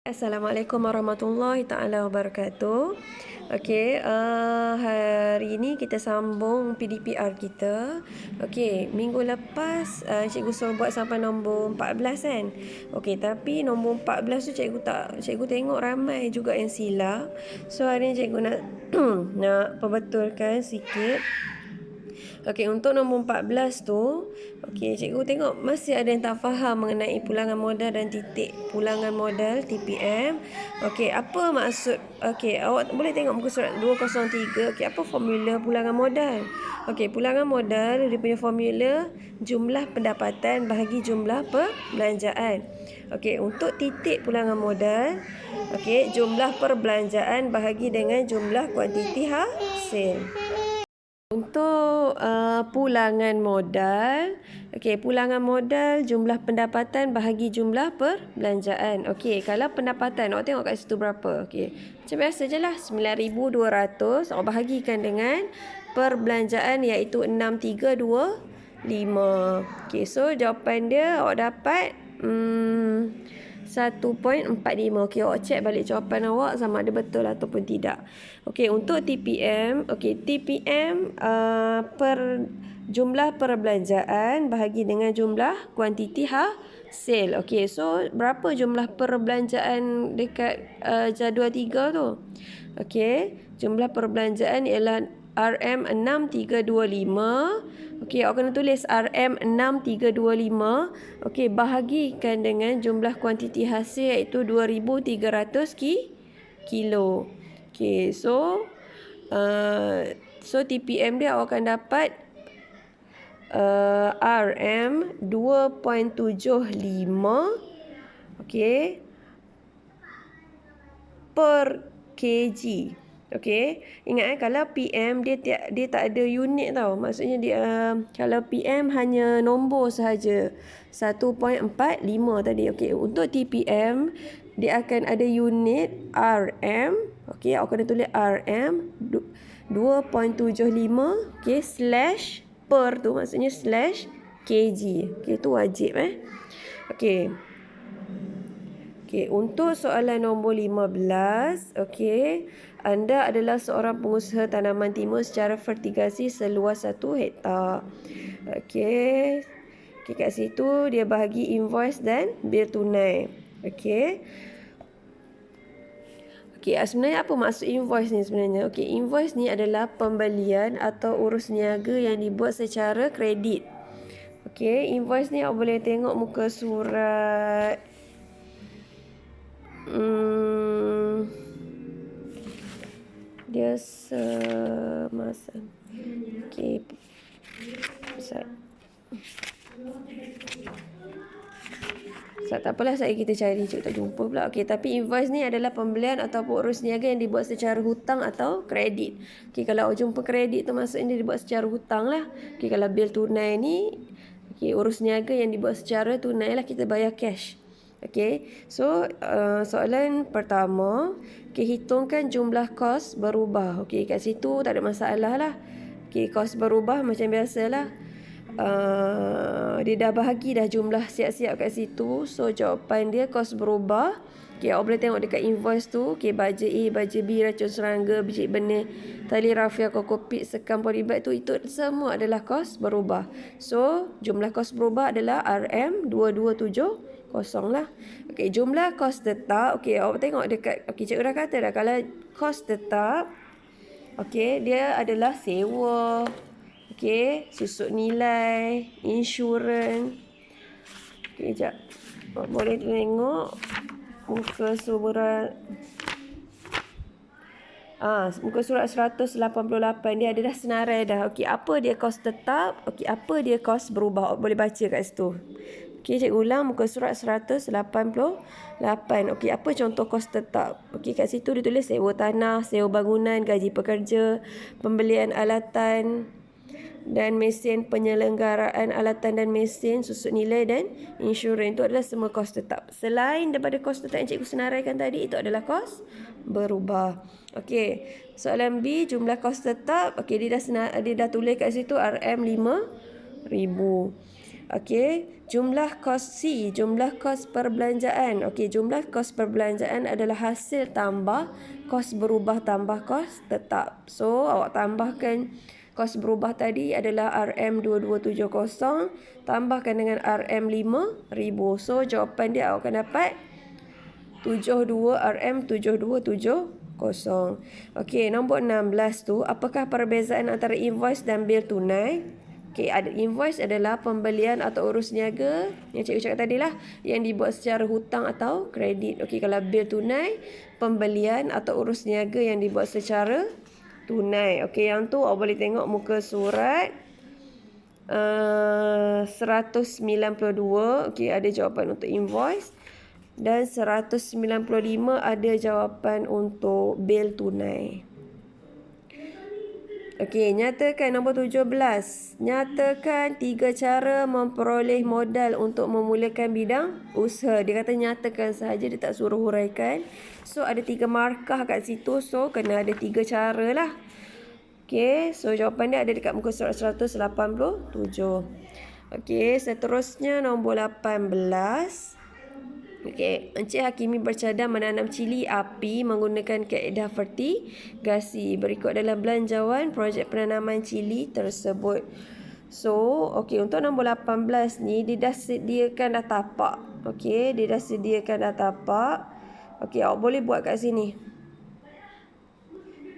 Assalamualaikum warahmatullahi taala wabarakatuh. Okey, hari ini kita sambung PDPR kita. Okey, minggu lepas cikgu suruh buat sampai nombor 14 kan. Okey, tapi nombor 14 tu cikgu tengok ramai juga yang silap. So hari ni cikgu nak nak perbetulkan sikit. Okey, untuk nombor 14 tu, okey, cikgu tengok masih ada yang tak faham mengenai pulangan modal dan titik pulangan modal TPM. Okey, apa maksud? Okey, awak boleh tengok muka surat 203. Okey, apa formula pulangan modal? Okey, pulangan modal dia punya formula jumlah pendapatan bahagi jumlah perbelanjaan. Okey, untuk titik pulangan modal, okey, jumlah perbelanjaan bahagi dengan jumlah kuantiti hasil. Untuk pulangan modal, okey, pulangan modal jumlah pendapatan bahagi jumlah perbelanjaan. Okey, kalau pendapatan awak tengok kat situ berapa? Okey, macam biasa je lah, 9,200 awak bahagikan dengan perbelanjaan iaitu 6,325. Okey, so jawapan dia awak dapat 1.45. Okey, awak cek balik jawapan awak sama ada betul ataupun tidak. Okey, untuk TPM, okey, TPM per jumlah perbelanjaan bahagi dengan jumlah kuantiti hasil. Okey, so berapa jumlah perbelanjaan dekat jadual 3 tu? Okey, jumlah perbelanjaan ialah RM6325. Okey, awak kena tulis RM6325. Okey, bahagikan dengan jumlah kuantiti hasil iaitu 2,300 kilo. Okey, so TPM dia awak akan dapat RM 2.75 okey per kg. Okey, ingat kalau PM dia tak ada unit tau. Maksudnya dia kalau PM hanya nombor sahaja 1.45 tadi. Okey, untuk TPM dia akan ada unit RM. Okey, awak kena tulis RM 2.75 okey slash per tu maksudnya slash kg. Okey, tu wajib Okey. Okey, untuk soalan nombor 15, okey, anda adalah seorang pengusaha tanaman timun secara vertikasi seluas 1 hektar. Okey. Okey, kat situ dia bahagi invoice dan bil tunai. Okey. Okey, sebenarnya apa maksud invoice ni sebenarnya? Okey, invoice ni adalah pembelian atau urus niaga yang dibuat secara kredit. Okey, invoice ni awak boleh tengok muka surat dia semasa. Okey. Tak apalah, kita cari je tak jumpa pula. Okey, tapi invoice ni adalah pembelian ataupun urus niaga yang dibuat secara hutang atau kredit. Okey, kalau awak jumpa kredit tu maksudnya dia dibuat secara hutang lah. Okey, kalau bil tunai ni, okey, urus niaga yang dibuat secara tunai lah, kita bayar cash. Okey, so soalan pertama, okey, hitungkan jumlah kos berubah. Okey, kat situ tak ada masalah lah. Okey, kos berubah macam biasalah. Dia dah bahagi dah jumlah siap-siap kat situ. So jawapan dia kos berubah. Okey, awak boleh tengok dekat invoice tu. Okey, baja A, baja B, racun serangga, biji benih, tali rafia, kokopit, sekam polybag tu, itu semua adalah kos berubah. So jumlah kos berubah adalah RM2270 lah. Okey, jumlah kos tetap. Okey, awak tengok dekat, okey, cikgu dah kata dah, kalau kos tetap, okey, dia adalah sewa, okey, susut nilai, insurans. Okey, sekejap. Boleh tengok muka surat muka surat 188 dia ada dah senarai dah. Okey, apa dia kos tetap? Okey, apa dia kos berubah? Awak boleh baca kat situ. Okey, cikgu ulang muka surat 188. Okey, apa contoh kos tetap? Okey, kat situ ditulis sewa tanah, sewa bangunan, gaji pekerja, pembelian alatan dan mesin, penyelenggaraan alatan dan mesin, susut nilai dan insurans. Itu adalah semua kos tetap. Selain daripada kos tetap yang cikgu senaraikan tadi, itu adalah kos berubah. Okey, soalan B, jumlah kos tetap. Okey, dia dah tulis kat situ RM5,000. Okey, jumlah kos C, jumlah kos perbelanjaan. Okey, jumlah kos perbelanjaan adalah hasil tambah kos berubah tambah kos tetap. So, awak tambahkan kos berubah tadi adalah RM2270 tambahkan dengan RM5000. So, jawapan dia awak akan dapat 72 RM7270. Okey, nombor 16 tu, apakah perbezaan antara invoice dan bil tunai? Okey, ada invoice adalah pembelian atau urus niaga yang cikgu cakap tadi lah, yang dibuat secara hutang atau kredit. Okey, kalau bil tunai, pembelian atau urus niaga yang dibuat secara tunai. Okey, yang tu awak boleh tengok muka surat 192. Okey, ada jawapan untuk invoice. Dan 195 ada jawapan untuk bil tunai. Okey, nyatakan nombor 17. Nyatakan 3 cara memperoleh modal untuk memulakan bidang usaha. Dia kata nyatakan sahaja, dia tak suruh huraikan. So, ada 3 markah kat situ. So, kena ada 3 cara lah. Okey, so jawapan dia ada dekat muka surat 187. Okey, seterusnya nombor 18. Okey, Encik Hakimi bercadang menanam cili api menggunakan kaedah vertigasi. Berikut adalah belanjawan projek penanaman cili tersebut. So, okey, untuk nombor 18 ni dia dah sediakan dah tapak. Okey, dia dah sediakan dah tapak. Okey, awak boleh buat kat sini.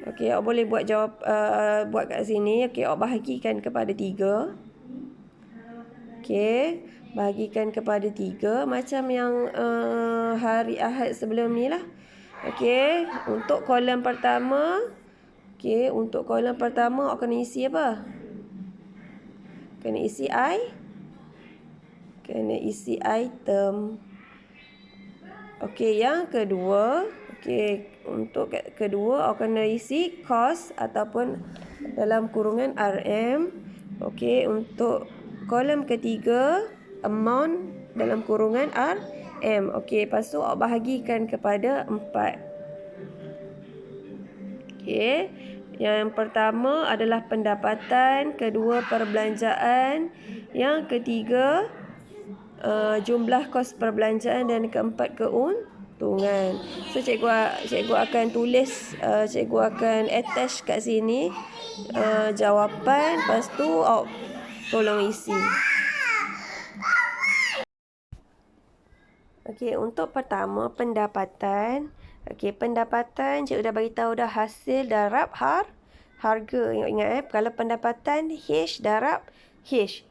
Okey, awak boleh buat buat kat sini. Okey, awak bahagikan kepada 3. Okey, bahagikan kepada 3 macam yang hari Ahad sebelum ni lah. Okey, untuk kolom pertama, okey, untuk kolom pertama awak kena isi apa? Kena isi item. Okey, yang kedua, okey, untuk kedua awak kena isi cost ataupun dalam kurungan RM. Okey, untuk kolom ketiga, amount dalam kurungan RM. Okey, lepas tu awak bahagikan kepada 4. Okey, yang pertama adalah pendapatan, kedua perbelanjaan, yang ketiga jumlah kos perbelanjaan dan keempat keuntungan. So, cikgu akan tulis, cikgu akan attach kat sini jawapan, lepas tu awak tolong isi. Okey, untuk pertama pendapatan. Okey, pendapatan cikgu dah bagi tahu dah hasil darab harga. Ingat kalau pendapatan H darab H.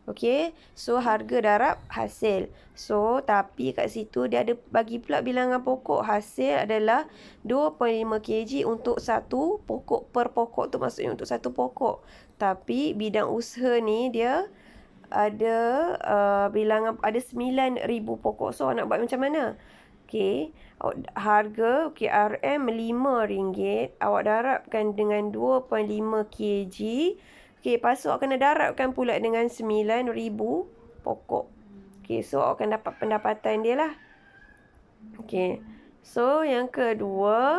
Okey, so harga darab hasil. So, tapi kat situ dia ada bagi pula bilangan pokok. Hasil adalah 2.5 kg untuk satu pokok. Per pokok tu maksudnya untuk satu pokok. Tapi bidang usaha ni dia ada bilangan, ada 9,000 pokok. So, nak buat macam mana? Okey, harga RM RM5. Awak darabkan dengan 2.5 kg. Okey, lepas tu awak kena darabkan pula dengan 9,000 pokok. Okey, so awak akan dapat pendapatan dia lah. Okey, so yang kedua,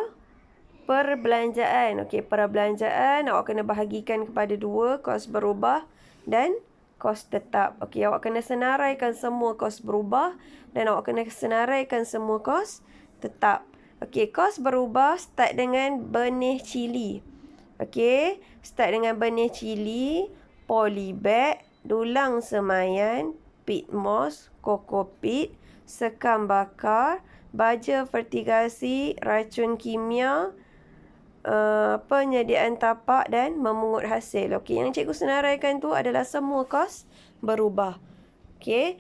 perbelanjaan. Okey, perbelanjaan awak kena bahagikan kepada 2, kos berubah dan kos tetap. Okey, awak kena senaraikan semua kos berubah dan awak kena senaraikan semua kos tetap. Okey, kos berubah start dengan benih cili. Okey, start dengan benih cili, polybag, dulang semayan, pit moss, kokopit, sekam bakar, baja vertigasi, racun kimia, penyediaan tapak dan memungut hasil. Okey, yang cikgu senaraikan tu adalah semua kos berubah. Okey,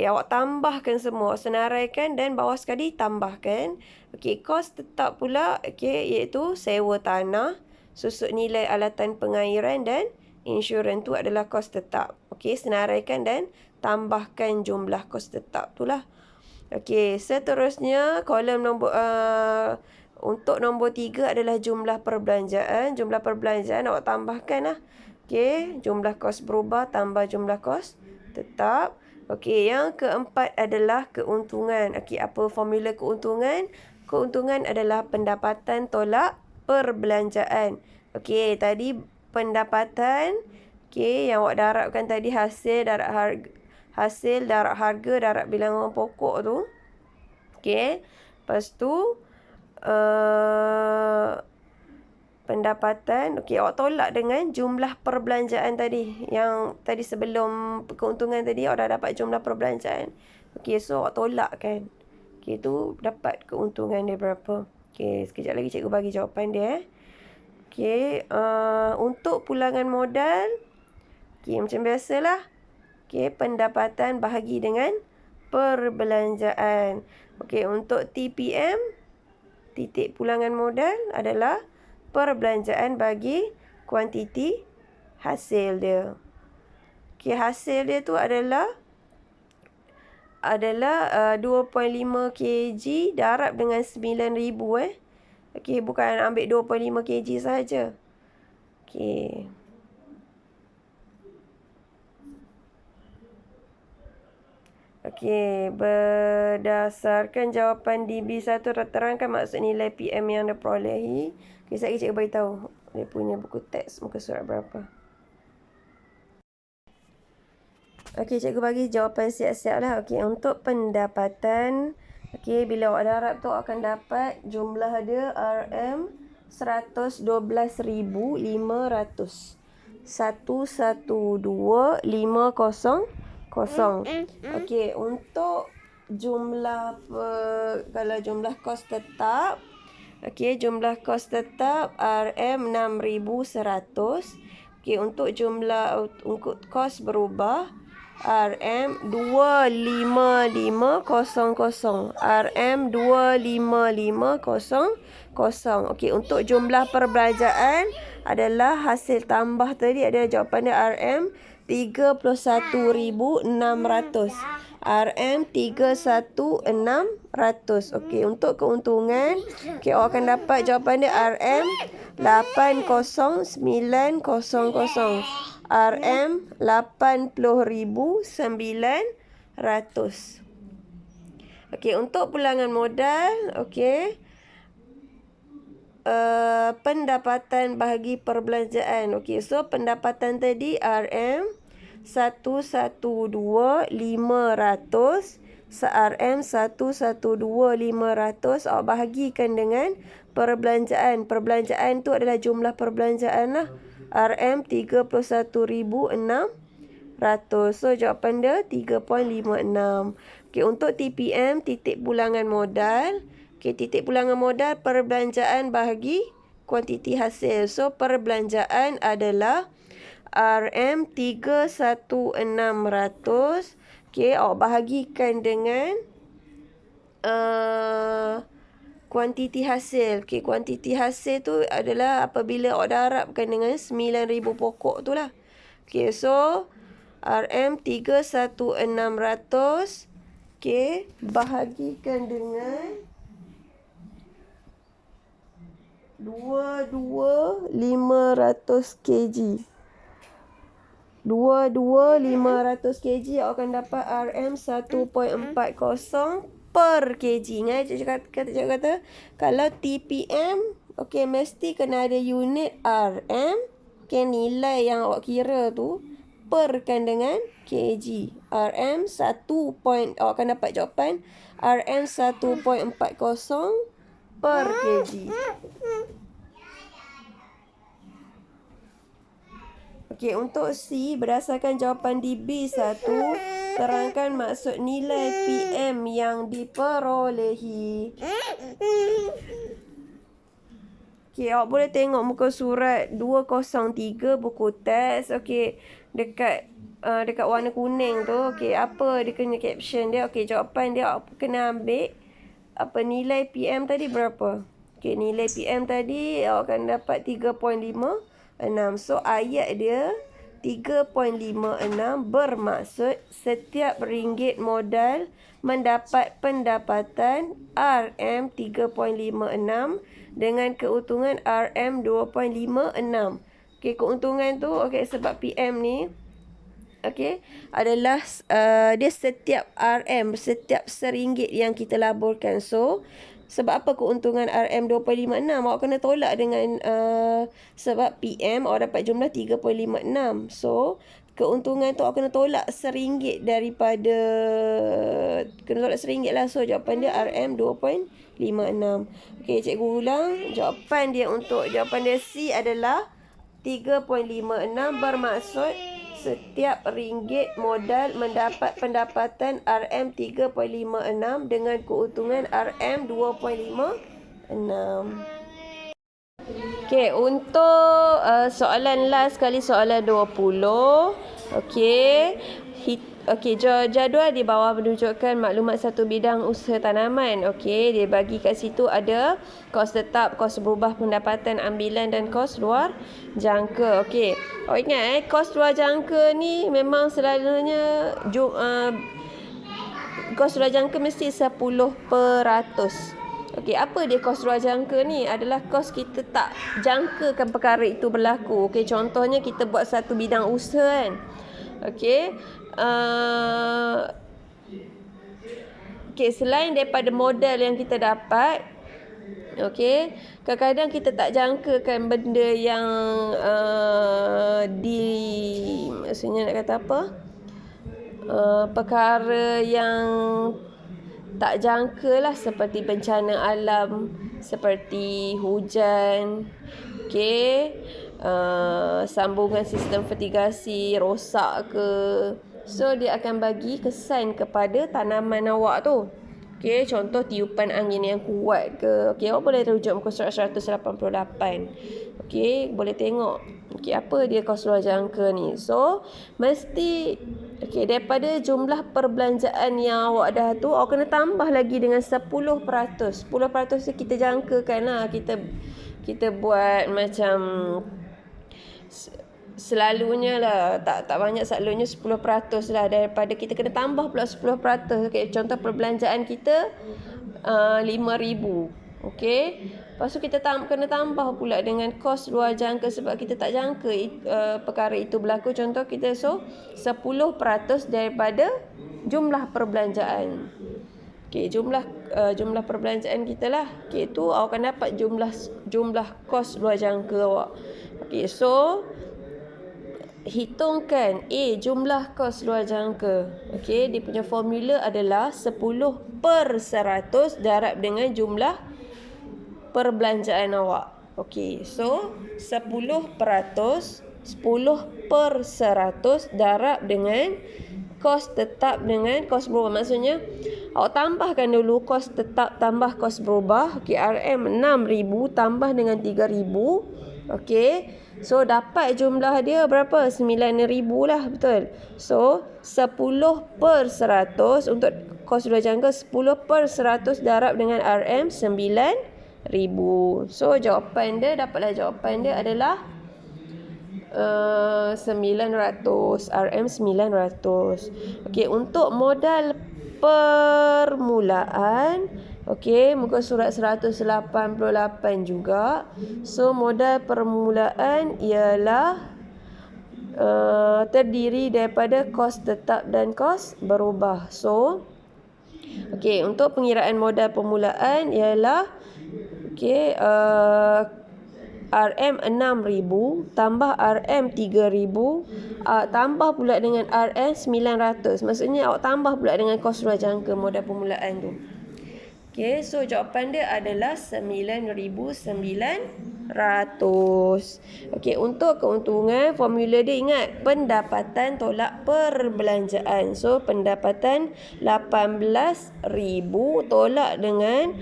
awak tambahkan semua, awak senaraikan dan bawah sekali tambahkan. Okey, kos tetap pula, okey, iaitu sewa tanah, susut nilai alatan pengairan dan insurans tu adalah kos tetap. Okey, senaraikan dan tambahkan jumlah kos tetap tu lah. Okey, seterusnya kolom nombor untuk nombor 3 adalah jumlah perbelanjaan. Jumlah perbelanjaan awak tambahkan lah. Okey, jumlah kos berubah tambah jumlah kos tetap. Okey, yang keempat adalah keuntungan. Okey, apa formula keuntungan? Keuntungan adalah pendapatan tolak perbelanjaan. Okey, tadi pendapatan Okey, yang awak darabkan tadi hasil, darab harga, darab bilangan pokok tu. Okey. Lepas tu pendapatan. Okey, awak tolak dengan jumlah perbelanjaan tadi. Yang tadi sebelum keuntungan tadi awak dah dapat jumlah perbelanjaan. Okey, so awak tolak kan. Okey, tu dapat keuntungan dia berapa. Okey, sekejap lagi cikgu bagi jawapan dia. Okey, untuk pulangan modal. Okey, macam biasalah. Okey, pendapatan bahagi dengan perbelanjaan. Okey, untuk TPM, titik pulangan modal adalah perbelanjaan bagi kuantiti hasil dia. Okey, hasil dia tu adalah 2.5 kg darab dengan 9,000 Okey, bukan ambil 2.5 kg saja. Okey. Okey, berdasarkan jawapan DB1 terangkan maksud nilai PM yang diperolehi. Okey, sekejap lagi cikgu beritahu dia punya buku teks muka surat berapa. Okey, cikgu bagi jawapan siap-siap lah. Okey, untuk pendapatan. Okey, bila awak darab tu akan dapat jumlah dia RM 112,500. 112,500. Okey, untuk jumlah kalau jumlah kos tetap. Okey, jumlah kos tetap RM 6,100. Okey, untuk jumlah kos berubah RM 25500. RM 25500. Okey, untuk jumlah perbelanjaan adalah hasil tambah tadi adalah jawapan dia RM 31,600. RM 31,600. Okey, untuk keuntungan, okey, awak akan dapat jawapan dia RM 80,900. RM 80,900. Okey, untuk pulangan modal, okey. Pendapatan bahagi perbelanjaan. Okey, so pendapatan tadi RM 112,500. RM 112,500 awak bahagikan dengan perbelanjaan. Perbelanjaan tu adalah jumlah perbelanjaan lah. RM 31,600. So jawapan dia 3.56. Okey, untuk TPM, titik pulangan modal. Okey, titik pulangan modal perbelanjaan bahagi kuantiti hasil. So perbelanjaan adalah RM 31,600. Okey, awak bahagikan dengan kuantiti hasil. Okey, kuantiti hasil tu adalah apabila awak darabkan dengan 9,000 pokok tu lah. Okey, so RM 31,600. Okey, bahagikan dengan 22,500 kg. 22,500 kg awak akan dapat RM 1.40 per kg. Ingat cikgu kata kalau TPM, okey, mesti kena ada unit RM. Okey, nilai yang awak kira tu perkan dengan kg. RM 1. Awak akan dapat jawapan RM 1.40 per kg. Okey, untuk C, berdasarkan jawapan DB1, terangkan maksud nilai PM yang diperolehi. Okey, awak boleh tengok muka surat 203 buku teks. Okey, dekat warna kuning tu. Okey, apa dia kena caption dia? Okey, jawapan dia awak kena ambil apa nilai PM tadi berapa? Okey, nilai PM tadi awak akan dapat 3.56. So ayat dia 3.56 bermaksud setiap ringgit modal mendapat pendapatan RM 3.56 dengan keuntungan RM 2.56. Okey, keuntungan tu okey sebab PM ni okey adalah dia setiap RM, setiap RM1 yang kita laburkan. So Sebab apa keuntungan RM 2.56? Awak kena tolak dengan sebab PM awak dapat jumlah 3.56. So, keuntungan tu awak kena tolak RM1 daripada, kena tolak RM1 lah. So, jawapan dia RM 2.56. Okey, cikgu ulang. Jawapan dia C adalah 3.56, bermaksud setiap ringgit modal mendapat pendapatan RM 3.56 dengan keuntungan RM 2.56. Okey, untuk soalan last sekali, soalan 20. Okey. Okey, jadual di bawah menunjukkan maklumat satu bidang usaha tanaman. Okey, dia bagi kat situ ada kos tetap, kos berubah pendapatan ambilan dan kos luar jangka. Okey, awak ingat kos luar jangka ni memang selalunya kos luar jangka mesti 10%. Okey, apa dia kos luar jangka ni? Adalah kos kita tak jangkakan perkara itu berlaku. Okey, contohnya kita buat satu bidang usaha kan. Okey. Okey, selain daripada modal yang kita dapat, okey, kadang-kadang kita tak jangkakan benda yang maksudnya nak kata apa? Perkara yang tak jangka lah, seperti bencana alam, seperti hujan, okey, sambungan sistem fertigasi rosak ke. So, dia akan bagi kesan kepada tanaman awak tu. Okey, contoh tiupan angin yang kuat ke. Okey, awak boleh rujuk muka surat 188. Okey, boleh tengok. Okey, apa dia kos luar jangka ni. So, mesti okey, daripada jumlah perbelanjaan yang awak dah tu, awak kena tambah lagi dengan 10%. 10% tu kita jangkakan lah. Kita buat macam selalunya lah, tak banyak, selalunya 10% lah. Daripada kita kena tambah pula 10%. Okay, contoh perbelanjaan kita 5,000. Okey, lepas tu kita kena tambah pula dengan kos luar jangka, sebab kita tak jangka perkara itu berlaku. Contoh kita 10% daripada jumlah perbelanjaan. Okey, jumlah perbelanjaan kita lah. Okey, tu awak akan dapat jumlah kos luar jangka awak. Okey, so hitungkan jumlah kos luar jangka. Okey, dia punya formula adalah 10% darab dengan jumlah perbelanjaan awak. Okey, so 10% darab dengan kos tetap dengan kos berubah. Maksudnya awak tambahkan dulu kos tetap tambah kos berubah. Okey, RM 6,000 tambah dengan 3,000. Okey, so dapat jumlah dia berapa? 9,000 lah, betul? So 10% untuk kos luar jangka, 10% darab dengan RM 9,000. So jawapan dia, dapatlah jawapan dia adalah 900, RM 900. Okey, untuk modal permulaan, okey, muka surat 188 juga. So modal permulaan ialah terdiri daripada kos tetap dan kos berubah. So okey, untuk pengiraan modal permulaan ialah okey, RM 6,000 tambah RM 3,000 tambah pula dengan RM 900. Maksudnya awak tambah pula dengan kos luar jangka modal permulaan tu. Okey, so jawapan dia adalah 9,900. Okey, untuk keuntungan, formula dia ingat pendapatan tolak perbelanjaan. So pendapatan 18,000 tolak dengan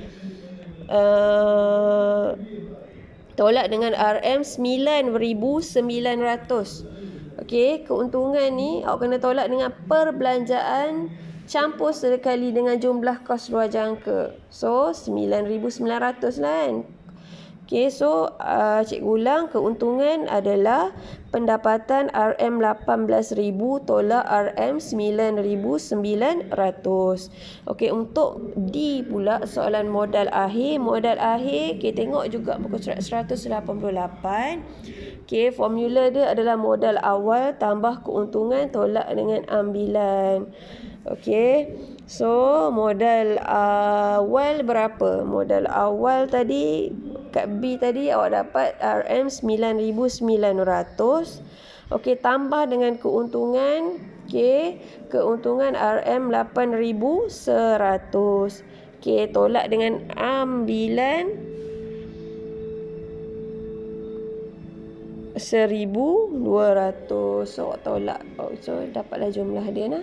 RM 9,900. Okey, keuntungan ni awak kena tolak dengan perbelanjaan campur sekali dengan jumlah kos luar jangka. So 9,900 lah kan. Okey, so cikgu ulang, keuntungan adalah pendapatan RM 18,000 tolak RM 9,900. Okey, untuk D pula soalan modal akhir. Modal akhir, okey, tengok juga muka surat 188. Okey, formula dia adalah modal awal tambah keuntungan tolak dengan ambilan. Okey. So, modal awal berapa? Modal awal tadi kat B tadi awak dapat RM9,900. Okey, tambah dengan keuntungan. Okey, keuntungan RM8,100. Okey, tolak dengan ambilan 1,200. So, awak tolak. So, dapatlah jumlah dia nah.